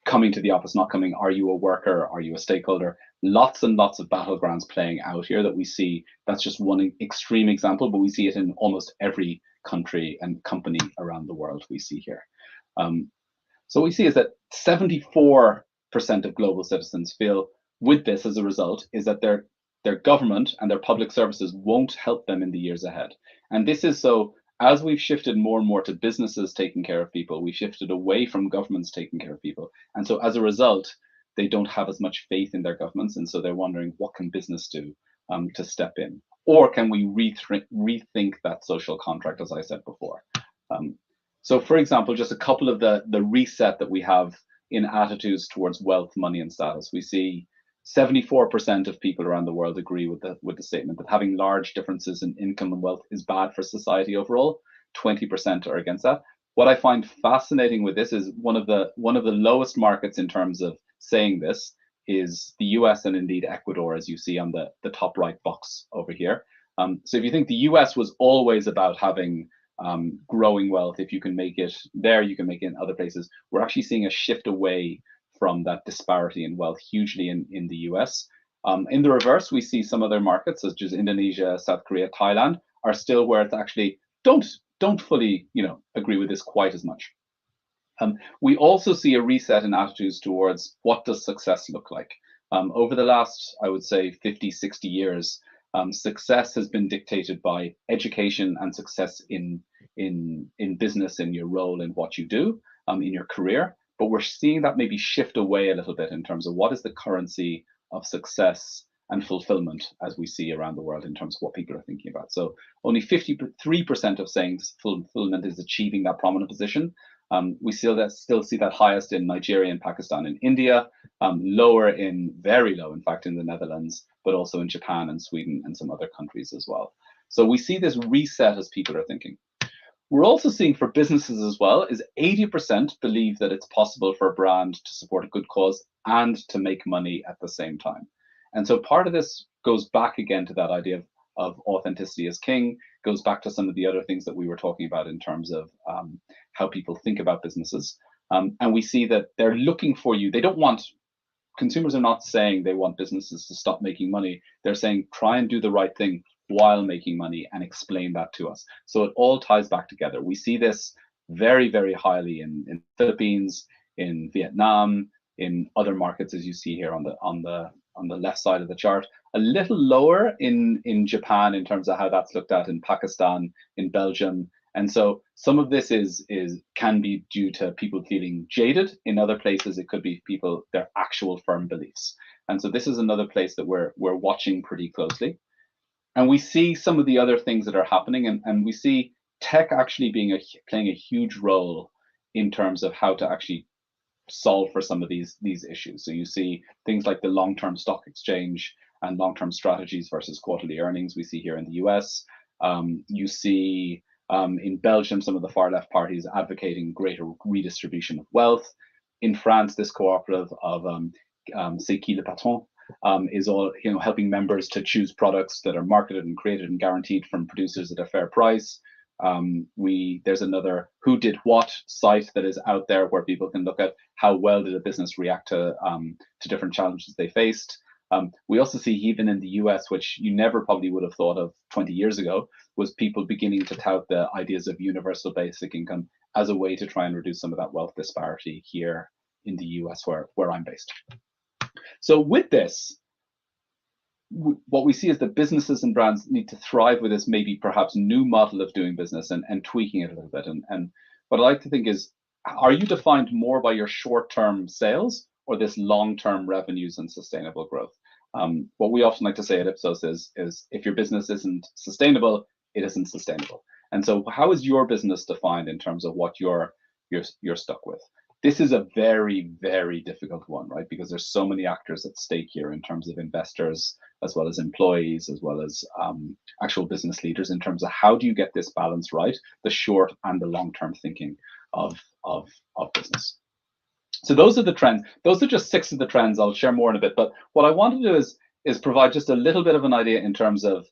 coming to the office, not coming, are you a worker, are you a stakeholder? Lots and lots of battlegrounds playing out here that we see. That's just one extreme example, but we see it in almost every country and company around the world we see here. So what we see is that 74% of global citizens feel with this as a result is that their government and their public services won't help them in the years ahead. And this is so as we've shifted more and more to businesses taking care of people, we've shifted away from governments taking care of people. And so as a result, they don't have as much faith in their governments. And so they're wondering, what can business do to step in? Or can we rethink that social contract, as I said before? So for example, just a couple of the reset that we have in attitudes towards wealth, money, and status. We see 74% of people around the world agree with the statement that having large differences in income and wealth is bad for society overall. 20% are against that. What I find fascinating with this is one of the lowest markets in terms of saying this is the US and indeed Ecuador, as you see on the top right box over here. So if you think the US was always about having growing wealth, if you can make it there, you can make it in other places. We're actually seeing a shift away from that disparity in wealth hugely in the US. In the reverse, we see some other markets such as Indonesia, South Korea, Thailand are still where it's actually don't fully, agree with this quite as much. We also see a reset in attitudes towards what does success look like. Over the last, I would say, 50, 60 years, success has been dictated by education and success in business, in your role, in what you do, in your career. But we're seeing that maybe shift away a little bit in terms of what is the currency of success and fulfillment as we see around the world in terms of what people are thinking about. So only 53% of saying fulfillment is achieving that prominent position. We still see that highest in Nigeria and Pakistan and India, very low, in fact, in the Netherlands, but also in Japan and Sweden and some other countries as well. So we see this reset as people are thinking. We're also seeing for businesses as well is 80% believe that it's possible for a brand to support a good cause and to make money at the same time. And so part of this goes back again to that idea of authenticity as king, goes back to some of the other things that we were talking about in terms of how people think about businesses. And we see that they're looking for you. Consumers are not saying they want businesses to stop making money. They're saying, try and do the right thing while making money and explain that to us. So it all ties back together. We see this very, very highly in the Philippines, in Vietnam, in other markets, as you see here on the left side of the chart. A little lower in Japan in terms of how that's looked at, in Pakistan, in Belgium. And so some of this can be due to people feeling jaded. In other places, it could be their actual firm beliefs. And so this is another place that we're watching pretty closely. And we see some of the other things that are happening, and we see tech actually playing a huge role in terms of how to actually solve for some of these issues. So you see things like the long-term stock exchange and long-term strategies versus quarterly earnings we see here in the US. You see in Belgium, some of the far left parties advocating greater redistribution of wealth. In France, this cooperative of C'est qui le patron is all helping members to choose products that are marketed and created and guaranteed from producers at a fair price. There's another who did what site that is out there where people can look at how well did a business react to different challenges they faced. We also see even in the US, which you never probably would have thought of 20 years ago, was people beginning to tout the ideas of universal basic income as a way to try and reduce some of that wealth disparity here in the US where I'm based. So with this, what we see is that businesses and brands need to thrive with this maybe perhaps new model of doing business and tweaking it a little bit. And what I like to think is, are you defined more by your short-term sales or this long-term revenues and sustainable growth? What we often like to say at Ipsos is if your business isn't sustainable, it isn't sustainable. And so how is your business defined in terms of what you're stuck with? This is a very, very difficult one, right? Because there's so many actors at stake here in terms of investors, as well as employees, as well as actual business leaders, in terms of how do you get this balance right, the short and the long-term thinking of business. So those are the trends. Those are just 6 of the trends. I'll share more in a bit. But what I want to do is provide just a little bit of an idea in terms of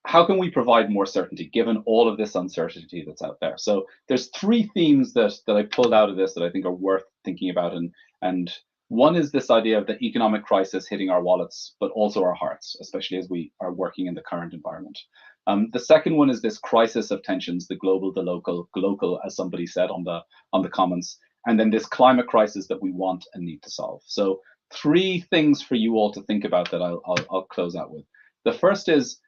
how can we provide more certainty given all of this uncertainty that's out there. So there's 3 themes that I pulled out of this that I think are worth thinking about. And one is this idea of the economic crisis hitting our wallets, but also our hearts, especially as we are working in the current environment. The second one is this crisis of tensions, the global, the local, as somebody said on the comments, and then this climate crisis that we want and need to solve. So 3 things for you all to think about that I'll close out with. The first is,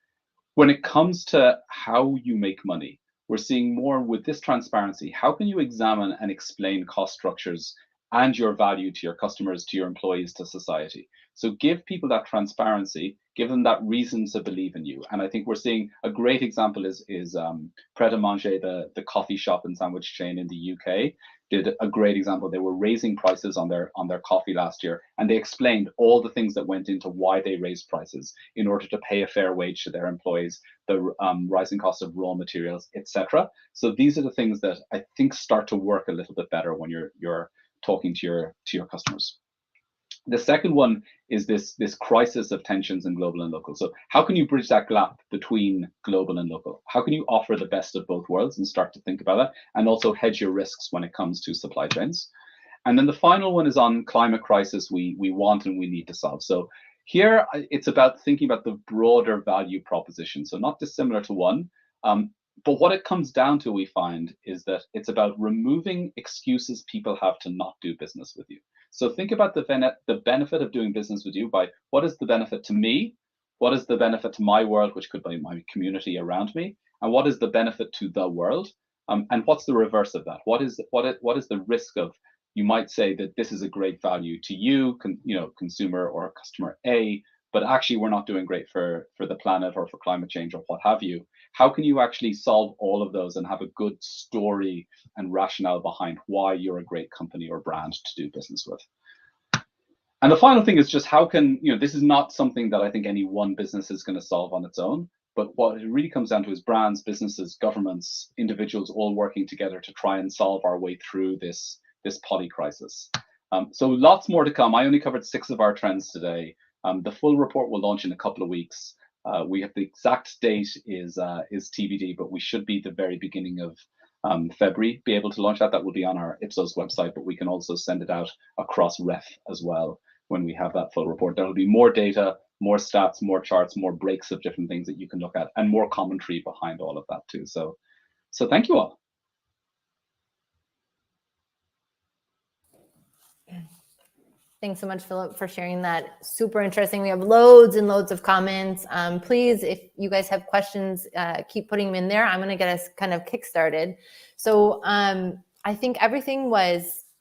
when it comes to how you make money, we're seeing more with this transparency. How can you examine and explain cost structures and your value to your customers, to your employees, to society? So give people that transparency, give them that reason to believe in you. And I think we're seeing a great example is Pret a Manger, the coffee shop and sandwich chain in the UK, did a great example. They were raising prices on their coffee last year, and they explained all the things that went into why they raised prices in order to pay a fair wage to their employees, the rising cost of raw materials, etc. So these are the things that I think start to work a little bit better when you're talking to your customers. The second one is this crisis of tensions in global and local. So how can you bridge that gap between global and local? How can you offer the best of both worlds and start to think about that, and also hedge your risks when it comes to supply chains? And then the final one is on climate crisis we want and we need to solve. So Here, it's about thinking about the broader value proposition. So not dissimilar to one, but what it comes down to, we find, is that it's about removing excuses people have to not do business with you. So think about the benefit of doing business with you by what is the benefit to me, what is the benefit to my world, which could be my community around me, and what is the benefit to the world, and what's the reverse of that? What is the risk of, you might say that this is a great value to you, consumer or customer A, but actually we're not doing great for the planet or for climate change or what have you. How can you actually solve all of those and have a good story and rationale behind why you're a great company or brand to do business with? And the final thing is just how can, this is not something that I think any one business is going to solve on its own, but what it really comes down to is brands, businesses, governments, individuals all working together to try and solve our way through this poly crisis. So lots more to come. I only covered 6 of our trends today. The full report will launch in a couple of weeks. We have the exact date is TBD, but we should be the very beginning of February be able to launch that. That will be on our Ipsos website, but we can also send it out across Ref as well when we have that full report. There will be more data, more stats, more charts, more breaks of different things that you can look at, and more commentary behind all of that too. So thank you all. Thanks so much, Philip, for sharing that. Super interesting. We have loads and loads of comments. Please, if you guys have questions, keep putting them in there. I'm going to get us kind of kickstarted. So I think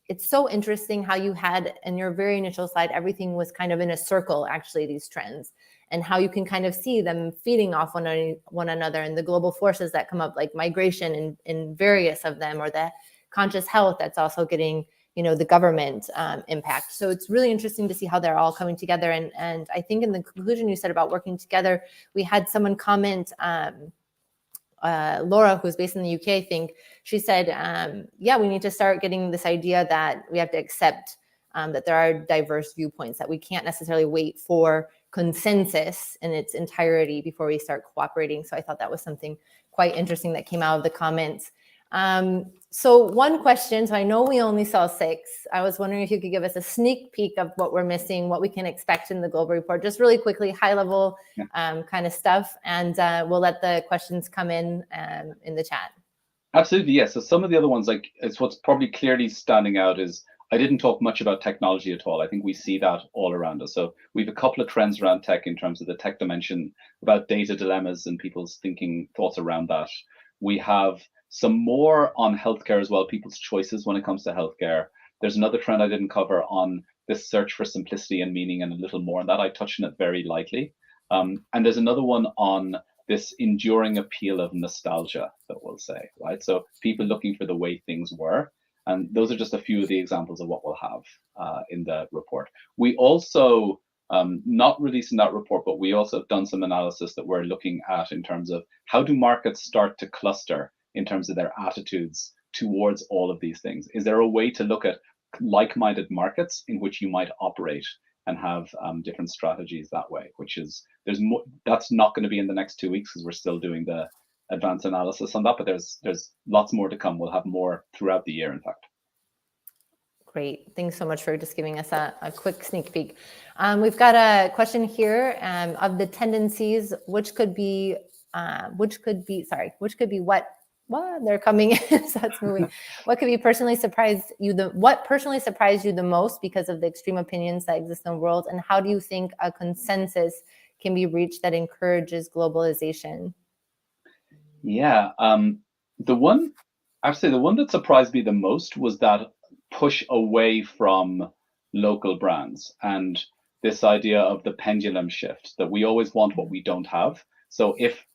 it's so interesting how you had in your very initial slide, everything was kind of in a circle, actually, these trends, and how you can kind of see them feeding off one another, and the global forces that come up, like migration in various of them, or the conscious health that's also getting the government impact. So it's really interesting to see how they're all coming together. And I think in the conclusion you said about working together, we had someone comment, Laura, who's based in the UK, I think, she said, yeah, we need to start getting this idea that we have to accept that there are diverse viewpoints, that we can't necessarily wait for consensus in its entirety before we start cooperating. So I thought that was something quite interesting that came out of the comments. So one question, so I know we only saw 6. I was wondering if you could give us a sneak peek of what we're missing, what we can expect in the global report, just really quickly, high level kind of stuff. And we'll let the questions come in the chat. Absolutely, yes. So some of the other ones, like, it's what's probably clearly standing out is I didn't talk much about technology at all. I think we see that all around us. So we have a couple of trends around tech in terms of the tech dimension, about data dilemmas and people's thoughts around that. We have some more on healthcare as well, people's choices when it comes to healthcare. There's another trend I didn't cover on this search for simplicity and meaning, and a little more on that. I touched on it very lightly. And there's another one on this enduring appeal of nostalgia, that we'll say, right? So people looking for the way things were. And those are just a few of the examples of what we'll have in the report. We also, not releasing that report, but we also have done some analysis that we're looking at in terms of how do markets start to cluster in terms of their attitudes towards all of these things. Is there a way to look at like-minded markets in which you might operate and have different strategies that way? That's not going to be in the next 2 weeks because we're still doing the advanced analysis on that, but there's lots more to come. We'll have more throughout the year, in fact. Great. Thanks so much for just giving us a quick sneak peek. We've got a question here of the tendencies, which could be what they're coming in. So it's moving. What personally surprised you the most because of the extreme opinions that exist in the world, and how do you think a consensus can be reached that encourages globalization? Yeah, the one that surprised me the most was that push away from local brands and this idea of the pendulum shift, that we always want what we don't have. So if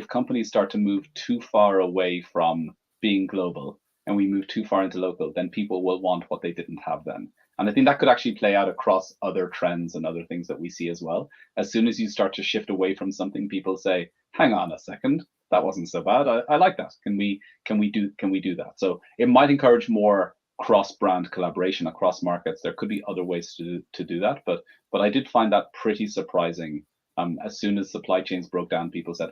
companies start to move too far away from being global and we move too far into local, then people will want what they didn't have then. And I think that could actually play out across other trends and other things that we see as well. As soon as you start to shift away from something, people say, hang on a second, that wasn't so bad. I like that. Can we do that? So it might encourage more cross-brand collaboration across markets. There could be other ways to do that, but I did find that pretty surprising. As soon as supply chains broke down, people said,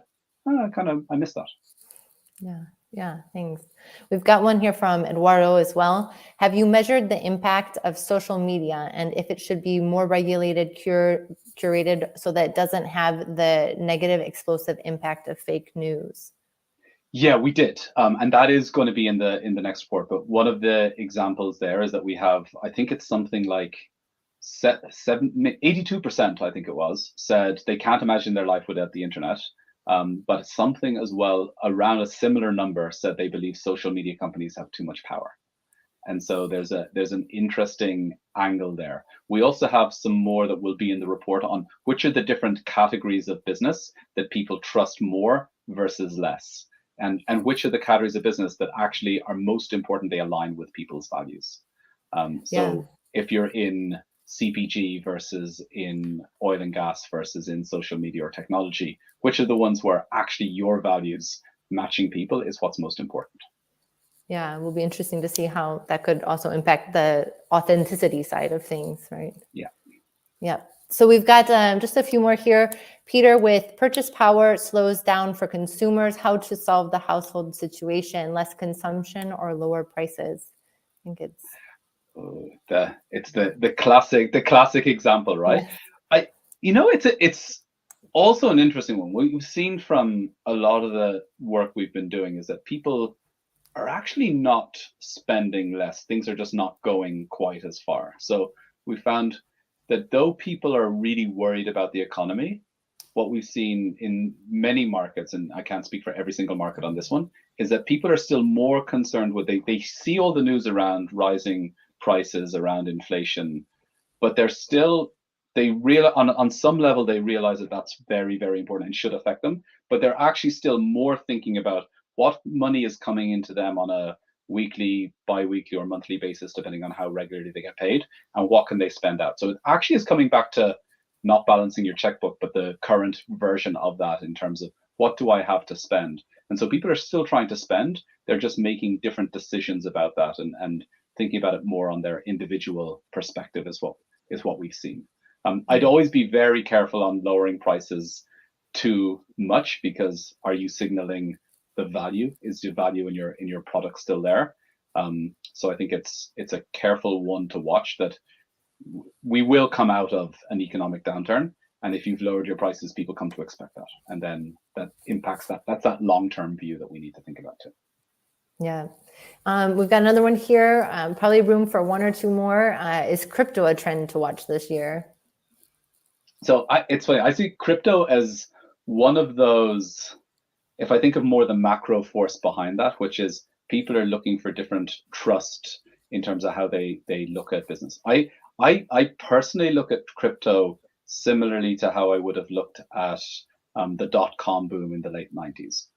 I missed that. Yeah, thanks. We've got one here from Eduardo as well. Have you measured the impact of social media and if it should be more regulated, curated so that it doesn't have the negative explosive impact of fake news? Yeah, we did, and that is going to be in the next report. But one of the examples there is that we have, I think it's something like 82%, I think it was, said they can't imagine their life without the internet. But something as well around a similar number said they believe social media companies have too much power. And so there's an interesting angle there. We also have some more that will be in the report on which are the different categories of business that people trust more versus less, and which are the categories of business that actually are most important, they align with people's values. So if you're in CPG versus in oil and gas versus in social media or technology, which are the ones where actually your values matching people is what's most important. Yeah, it will be interesting to see how that could also impact the authenticity side of things, right? Yeah. Yeah. So we've got just a few more here. Peter, with purchase power slows down for consumers, how to solve the household situation, less consumption or lower prices? I think it's the classic example, right? It's also an interesting one. What we've seen from a lot of the work we've been doing is that people are actually not spending less. Things are just not going quite as far. So we found that though people are really worried about the economy, what we've seen in many markets, and I can't speak for every single market on this one, is that people are still more concerned with they see all the news around rising prices, around inflation, but they're still on some level they realize that that's very, very important and should affect them, but they're actually still more thinking about what money is coming into them on a weekly, bi-weekly or monthly basis, depending on how regularly they get paid, and what can they spend out. So it actually is coming back to not balancing your checkbook, but the current version of that in terms of what do I have to spend? And so people are still trying to spend, they're just making different decisions about that and thinking about it more on their individual perspective as well, is what we've seen. I'd always be very careful on lowering prices too much, because are you signaling the value? Is your value in your product still there? So I think it's a careful one to watch, that we will come out of an economic downturn, and if you've lowered your prices, people come to expect that, and then that impacts that's that long-term view that we need to think about too. Yeah. We've got another one here, probably room for one or two more. Is crypto a trend to watch this year? So it's funny, I see crypto as one of those, if I think of more the macro force behind that, which is people are looking for different trust in terms of how they look at business. I personally look at crypto similarly to how I would have looked at the dot-com boom in the late 90s.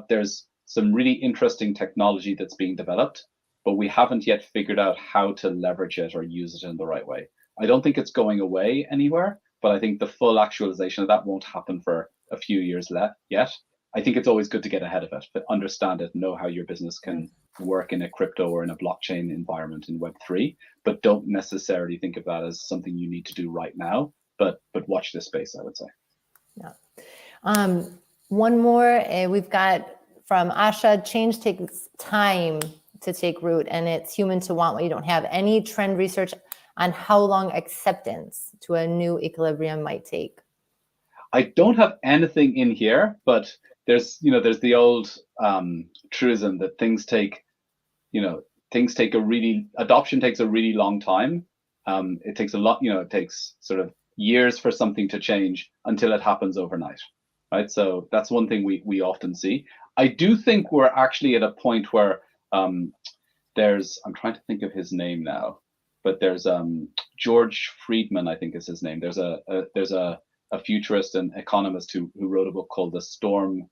There's some really interesting technology that's being developed, but we haven't yet figured out how to leverage it or use it in the right way. I don't think it's going away anywhere, but I think the full actualization of that won't happen for a few years yet. I think it's always good to get ahead of it, but understand it, know how your business can work in a crypto or in a blockchain environment in Web3, but don't necessarily think of that as something you need to do right now, but watch this space, I would say. Yeah. One more we've got from Asha, change takes time to take root, and it's human to want what you don't have. Any trend research on how long acceptance to a new equilibrium might take? I don't have anything in here, but there's the old truism that adoption takes a really long time. It takes a lot, it takes sort of years for something to change until it happens overnight, right? So that's one thing we often see. I do think we're actually at a point where I'm trying to think of his name now, but there's George Friedman, I think is his name. There's a futurist and economist who wrote a book called The Storm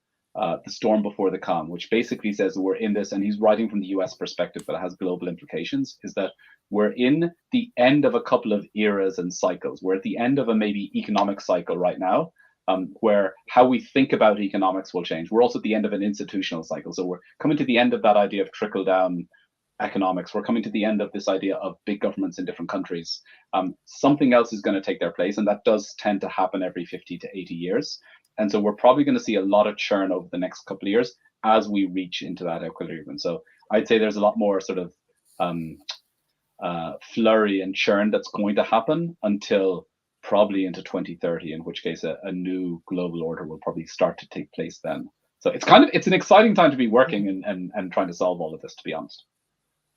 Before the Calm, which basically says we're in this, and he's writing from the US perspective, but it has global implications, is that we're in the end of a couple of eras and cycles. We're at the end of a maybe economic cycle right now, where how we think about economics will change. We're also at the end of an institutional cycle. So we're coming to the end of that idea of trickle down economics. We're coming to the end of this idea of big governments in different countries. Something else is going to take their place, and that does tend to happen every 50 to 80 years. And so we're probably going to see a lot of churn over the next couple of years as we reach into that equilibrium. So I'd say there's a lot more sort of flurry and churn that's going to happen until probably into 2030, in which case a new global order will probably start to take place then. So it's an exciting time to be working and trying to solve all of this, to be honest.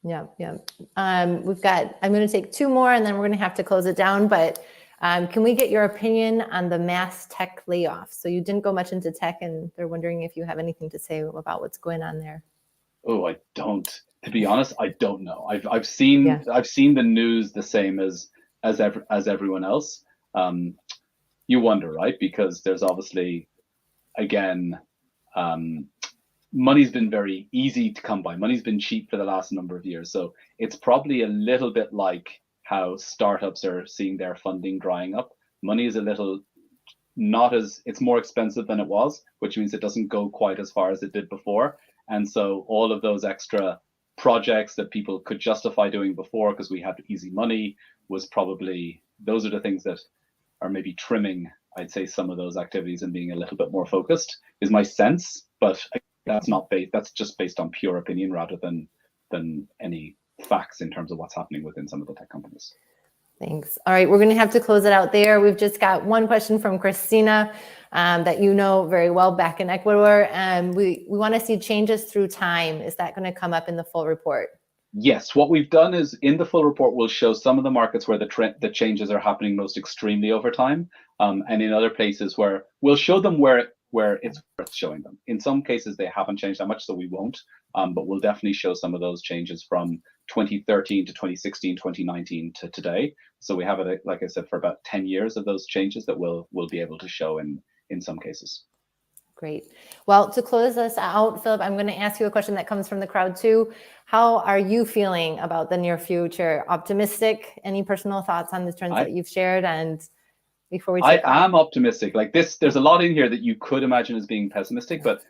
Yeah. I'm going to take two more and then we're going to have to close it down, but can we get your opinion on the mass tech layoffs? So you didn't go much into tech and they're wondering if you have anything to say about what's going on there. Oh, I don't. To be honest, I don't know. I've seen the news the same as everyone else. You wonder, right? Because there's obviously, again, money's been very easy to come by. Money's been cheap for the last number of years. So it's probably a little bit like how startups are seeing their funding drying up. Money is a little it's more expensive than it was, which means it doesn't go quite as far as it did before. And so all of those extra projects that people could justify doing before because we had easy money those are the things that are maybe trimming, I'd say, some of those activities and being a little bit more focused is my sense. But that's just based on pure opinion rather than any facts in terms of what's happening within some of the tech companies. Thanks. All right, we're going to have to close it out there. We've just got one question from Christina that you know very well back in Ecuador. And we want to see changes through time. Is that going to come up in the full report? Yes, what we've done is in the full report, we'll show some of the markets where the changes are happening most extremely over time. And in other places where we'll show them where it's worth showing them. In some cases, they haven't changed that much, so we won't. But we'll definitely show some of those changes from 2013 to 2016, 2019 to today. So we have it, like I said, for about 10 years of those changes that we'll be able to show in some cases. Great. Well, to close us out, Philip, I'm going to ask you a question that comes from the crowd too. How are you feeling about the near future? Optimistic? Any personal thoughts on the trends that you've shared? And before we take I am optimistic. Like this, there's a lot in here that you could imagine as being pessimistic, but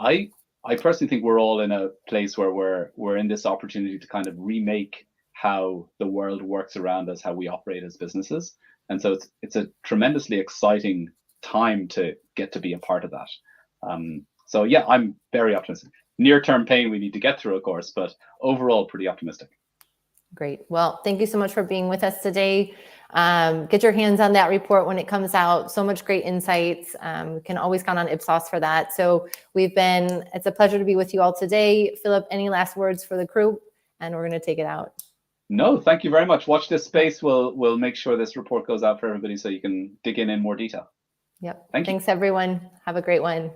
I personally think we're all in a place where we're in this opportunity to kind of remake how the world works around us, how we operate as businesses. And so it's a tremendously exciting time to get to be a part of that. So yeah, I'm very optimistic. Near-term pain we need to get through, of course, but overall pretty optimistic. Great. Well, thank you so much for being with us today. Get your hands on that report when it comes out. So much great insights. We can always count on Ipsos for that. So it's a pleasure to be with you all today. Philip, any last words for the crew? And we're going to take it out. No, thank you very much. Watch this space. We'll make sure this report goes out for everybody so you can dig in more detail. Yep. Thanks, everyone. Have a great one.